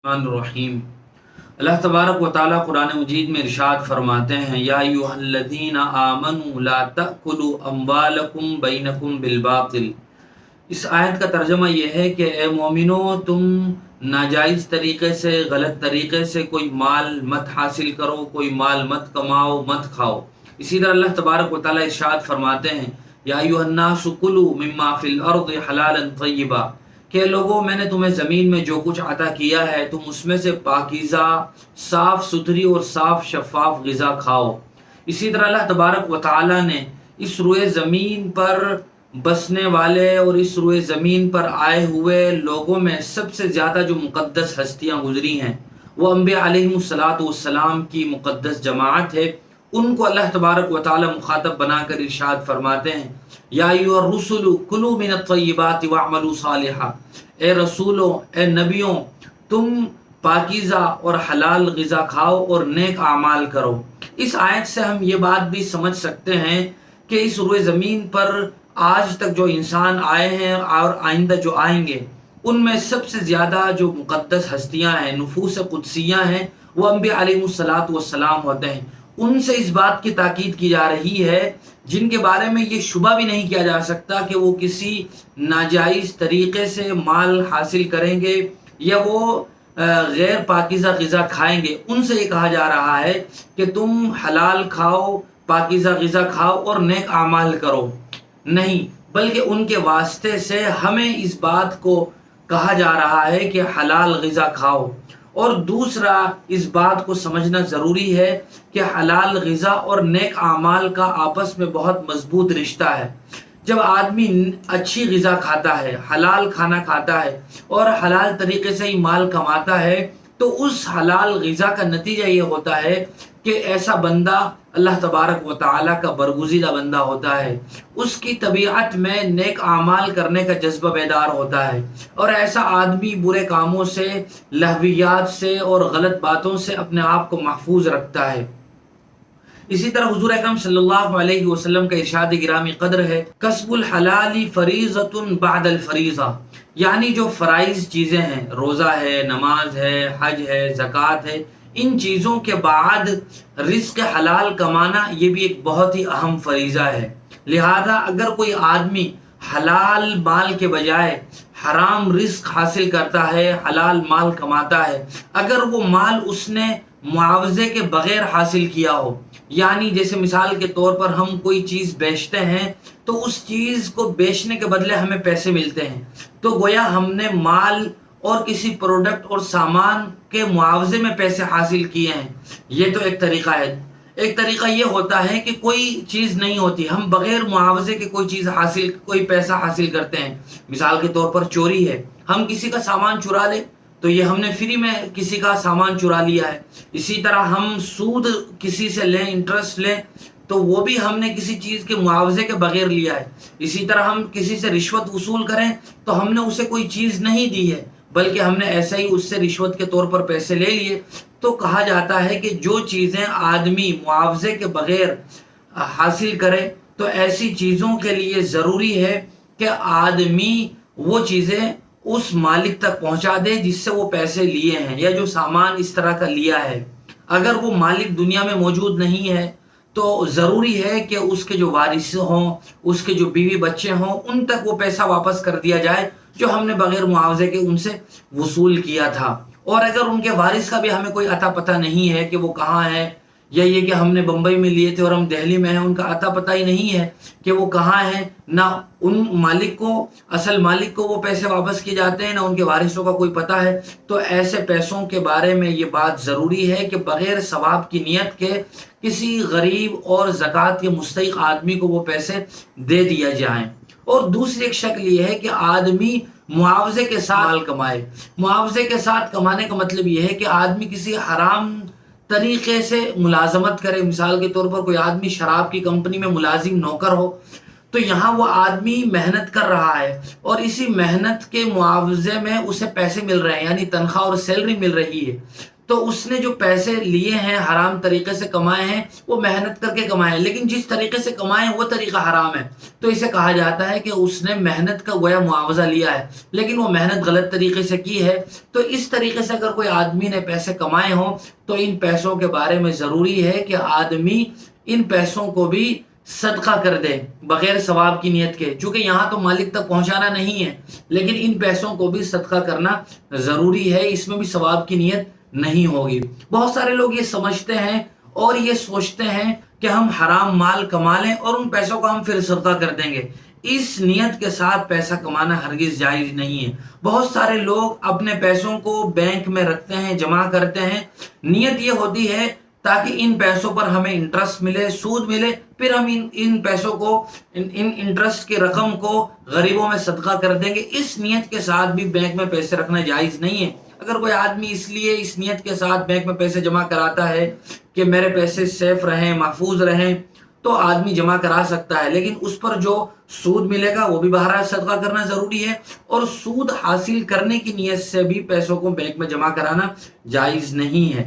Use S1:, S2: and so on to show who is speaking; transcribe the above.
S1: الرحیم۔ اللہ تبارک و تعالیٰ قرآن مجید میں ارشاد فرماتے ہیں، یا ایھا الذین آمنوا لا تأکلوا اموالکم بینکم بالباطل۔ اس آیت کا ترجمہ یہ ہے کہ اے مومنو، تم ناجائز طریقے سے، غلط طریقے سے کوئی مال مت حاصل کرو، کوئی مال مت کماؤ، مت کھاؤ۔ اسی طرح اللہ تبارک و تعالیٰ ارشاد فرماتے ہیں، یا ایھا الناس کلوا مما فی الارض حلالا طیبا، کہ لوگوں، میں نے تمہیں زمین میں جو کچھ عطا کیا ہے تم اس میں سے پاکیزہ، صاف ستھری اور صاف شفاف غذا کھاؤ۔ اسی طرح اللہ تبارک و تعالیٰ نے اس روئے زمین پر بسنے والے اور اس روئے زمین پر آئے ہوئے لوگوں میں سب سے زیادہ جو مقدس ہستیاں گزری ہیں وہ انبیاء علیہم السلام کی مقدس جماعت ہے۔ ان کو اللہ تبارک و تعالی مخاطب بنا کر ارشاد فرماتے ہیں، یا ایھا الرسل کلوا من الطیبات واعملوا صالحا، اے رسولوں، اے نبیوں، تم پاکیزہ اور حلال غذا کھاؤ اور نیک اعمال کرو۔ اس آیت سے ہم یہ بات بھی سمجھ سکتے ہیں کہ اس روئے زمین پر آج تک جو انسان آئے ہیں اور آئندہ جو آئیں گے، ان میں سب سے زیادہ جو مقدس ہستیاں ہیں، نفوس قدسیاں ہیں، وہ انبیاء علیہم السلام ہوتے ہیں۔ ان سے اس بات کی تاکید کی جا رہی ہے جن کے بارے میں یہ شبہ بھی نہیں کیا جا سکتا کہ وہ کسی ناجائز طریقے سے مال حاصل کریں گے یا وہ غیر پاکیزہ غذا کھائیں گے۔ ان سے یہ کہا جا رہا ہے کہ تم حلال کھاؤ، پاکیزہ غذا کھاؤ اور نیک اعمال کرو، نہیں بلکہ ان کے واسطے سے ہمیں اس بات کو کہا جا رہا ہے کہ حلال غذا کھاؤ۔ اور دوسرا، اس بات کو سمجھنا ضروری ہے کہ حلال غذا اور نیک اعمال کا آپس میں بہت مضبوط رشتہ ہے۔ جب آدمی اچھی غذا کھاتا ہے، حلال کھانا کھاتا ہے اور حلال طریقے سے ہی مال کماتا ہے، تو اس حلال غذا کا نتیجہ یہ ہوتا ہے کہ ایسا بندہ اللہ تبارک و تعالیٰ کا برگزیدہ بندہ ہوتا ہے، اس کی طبیعت میں نیک اعمال کرنے کا جذبہ بیدار ہوتا ہے، اور ایسا آدمی برے کاموں سے، لہویات سے اور غلط باتوں سے اپنے آپ کو محفوظ رکھتا ہے۔ اسی طرح حضور اکرم صلی اللہ علیہ وسلم کا ارشاد گرامی قدر ہے، کسب الحلال فریضۃ بعد الفریضہ، یعنی جو فرائض چیزیں ہیں، روزہ ہے، نماز ہے، حج ہے، زکوٰۃ ہے، ان چیزوں کے بعد رزق حلال کمانا یہ بھی ایک بہت ہی اہم فریضہ ہے۔ لہذا اگر کوئی آدمی حلال مال کے بجائے حرام رزق حاصل کرتا ہے، حلال مال کماتا ہے، اگر وہ مال اس نے معاوضے کے بغیر حاصل کیا ہو، یعنی جیسے مثال کے طور پر ہم کوئی چیز بیچتے ہیں تو اس چیز کو بیچنے کے بدلے ہمیں پیسے ملتے ہیں، تو گویا ہم نے مال اور کسی پروڈکٹ اور سامان کے معاوضے میں پیسے حاصل کیے ہیں۔ یہ تو ایک طریقہ ہے۔ ایک طریقہ یہ ہوتا ہے کہ کوئی چیز نہیں ہوتی، ہم بغیر معاوضے کے کوئی پیسہ حاصل کرتے ہیں۔ مثال کے طور پر چوری ہے، ہم کسی کا سامان چرا لیں تو یہ ہم نے فری میں کسی کا سامان چرا لیا ہے۔ اسی طرح ہم سود کسی سے لیں، انٹرسٹ لیں، تو وہ بھی ہم نے کسی چیز کے معاوضے کے بغیر لیا ہے۔ اسی طرح ہم کسی سے رشوت وصول کریں تو ہم نے اسے کوئی چیز نہیں دی ہے، بلکہ ہم نے ایسا ہی اس سے رشوت کے طور پر پیسے لے لیے۔ تو کہا جاتا ہے کہ جو چیزیں آدمی معاوضے کے بغیر حاصل کرے تو ایسی چیزوں کے لیے ضروری ہے کہ آدمی وہ چیزیں اس مالک تک پہنچا دے جس سے وہ پیسے لیے ہیں یا جو سامان اس طرح کا لیا ہے۔ اگر وہ مالک دنیا میں موجود نہیں ہے تو ضروری ہے کہ اس کے جو وارث ہوں، اس کے جو بیوی بچے ہوں، ان تک وہ پیسہ واپس کر دیا جائے جو ہم نے بغیر معاوضے کے ان سے وصول کیا تھا۔ اور اگر ان کے وارث کا بھی ہمیں کوئی عطا پتہ نہیں ہے کہ وہ کہاں ہے، یا یہ کہ ہم نے بمبئی میں لیے تھے اور ہم دہلی میں ہیں، ان کا عطا پتہ ہی نہیں ہے کہ وہ کہاں ہے، نہ ان مالک کو، اصل مالک کو وہ پیسے واپس کیے جاتے ہیں، نہ ان کے وارثوں کا کوئی پتہ ہے، تو ایسے پیسوں کے بارے میں یہ بات ضروری ہے کہ بغیر ثواب کی نیت کے کسی غریب اور زکوٰۃ کے مستحق آدمی کو وہ پیسے دے دیا جائیں۔ اور دوسری ایک شکل یہ ہے کہ آدمی معاوضے کے ساتھ مال کمائے۔ معاوضے کے ساتھ کمانے کا مطلب یہ ہے کہ آدمی کسی حرام طریقے سے ملازمت کرے۔ مثال کے طور پر کوئی آدمی شراب کی کمپنی میں ملازم نوکر ہو، تو یہاں وہ آدمی محنت کر رہا ہے اور اسی محنت کے معاوضے میں اسے پیسے مل رہے ہیں، یعنی تنخواہ اور سیلری مل رہی ہے، تو اس نے جو پیسے لیے ہیں حرام طریقے سے کمائے ہیں، وہ محنت کر کے کمائے ہیں، لیکن جس طریقے سے کمائے ہیں وہ طریقہ حرام ہے، تو اسے کہا جاتا ہے کہ اس نے محنت کا گویا معاوضہ لیا ہے، لیکن وہ محنت غلط طریقے سے کی ہے۔ تو اس طریقے سے اگر کوئی آدمی نے پیسے کمائے ہوں تو ان پیسوں کے بارے میں ضروری ہے کہ آدمی ان پیسوں کو بھی صدقہ کر دے بغیر ثواب کی نیت کے، چونکہ یہاں تو مالک تک پہنچانا نہیں ہے، لیکن ان پیسوں کو بھی صدقہ کرنا ضروری ہے، اس میں بھی ثواب کی نیت نہیں ہوگی۔ بہت سارے لوگ یہ سمجھتے ہیں اور یہ سوچتے ہیں کہ ہم حرام مال کما لیں اور ان پیسوں کو ہم پھر صدقہ کر دیں گے، اس نیت کے ساتھ پیسہ کمانا ہرگز جائز نہیں ہے۔ بہت سارے لوگ اپنے پیسوں کو بینک میں رکھتے ہیں، جمع کرتے ہیں، نیت یہ ہوتی ہے تاکہ ان پیسوں پر ہمیں انٹرسٹ ملے، سود ملے، پھر ہم ان پیسوں کو، ان انٹرسٹ کی رقم کو غریبوں میں صدقہ کر دیں گے۔ اس نیت کے ساتھ بھی بینک میں پیسے رکھنا جائز نہیں ہے۔ اگر کوئی آدمی اس لیے اس نیت کے ساتھ بینک میں پیسے جمع کراتا ہے کہ میرے پیسے سیف رہیں، محفوظ رہیں، تو آدمی جمع کرا سکتا ہے، لیکن اس پر جو سود ملے گا وہ بھی بہرحال صدقہ کرنا ضروری ہے، اور سود حاصل کرنے کی نیت سے بھی پیسوں کو بینک میں جمع کرانا جائز نہیں ہے۔